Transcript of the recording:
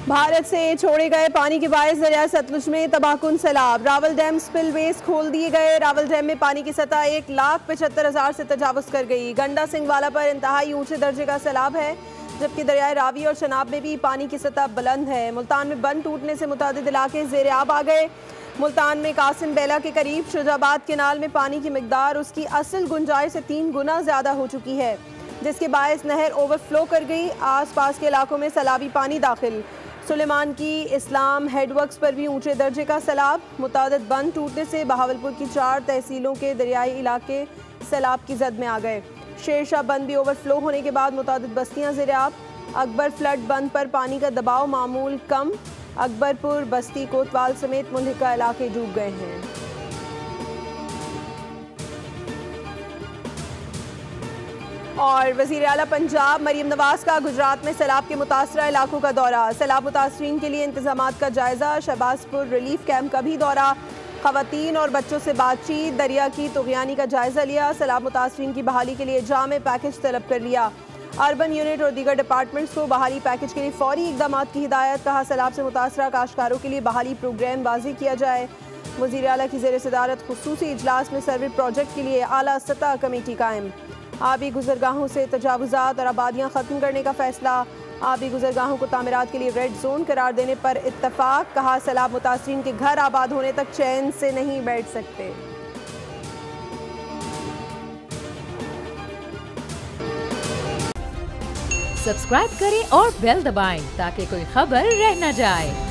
भारत से छोड़े गए पानी के बायस दरिया सतलुज में तबाहकुन सैलाब। रावल डैम स्पिलवेज खोल दिए गए। रावल डैम में पानी की सतह 1,75,000 से तजावुज़ कर गई। गंडा सिंहवाला पर इंतहाई ऊंचे दर्जे का सैलाब है, जबकि दरियाए रावी और शनाब में भी पानी की सतह बुलंद है। मुल्तान में बंद टूटने से मुतादिद इलाके ज़ेर आब आ गए। मुल्तान में कासिम बेला के करीब शुजाबाद केनाल में पानी की मिकदार उसकी असल गुंजाइश से 3 गुना ज़्यादा हो चुकी है, जिसके बायस नहर ओवरफ्लो कर गई। आस पास के इलाकों में सैलाबी पानी दाखिल। सुलेमान की इस्लाम हेडवर्क्स पर भी ऊंचे दर्जे का सैलाब। मुतादिद बंद टूटने से बहावलपुर की 4 तहसीलों के दरियाई इलाके सैलाब की जद में आ गए। शेरशाह बंद भी ओवरफ्लो होने के बाद मुतादिद बस्तियां ज़ेर आब। अकबर फ्लड बंद पर पानी का दबाव मामूल कम। अकबरपुर, बस्ती, कोतवाल समेत मुल्हिका इलाके डूब गए हैं। और वज़ीर आला पंजाब मरीम नवाज का गुजरात में सैलाब के मुतासरा इलाकों का दौरा। सैलाब मुतासरीन के लिए इंतजामात का जायजा। शहबाजपुर रिलीफ कैंप का भी दौरा। खवातीन और बच्चों से बातचीत। दरिया की तुग़यानी का जायजा लिया। सैलाब मुतासरीन की बहाली के लिए जामे पैकेज तलब कर लिया। अर्बन यूनिट और दीगर डिपार्टमेंट्स को बहाली पैकेज के लिए फौरी इक़दाम की हिदायत। कहा सैलाब से मुतासरा काश्तकारों के लिए बहाली प्रोग्राम वाज़ेह किया जाए। वज़ीर आला की ज़ेर सदारत खुसूसी इजलास में सर्वे प्रोजेक्ट के लिए आला सतह कमेटी कायम। आबी गुजरगाहों से तजावुज़ात और आबादियाँ ख़त्म करने का फैसला। आबी गुजरगाहों को तामीरात के लिए रेड जोन करार देने पर इत्तफाक। कहा सैलाब मुतासरीन के घर आबाद होने तक चैन से नहीं बैठ सकते। सब्सक्राइब करें और बेल दबाएं ताकि कोई खबर रह न जाए।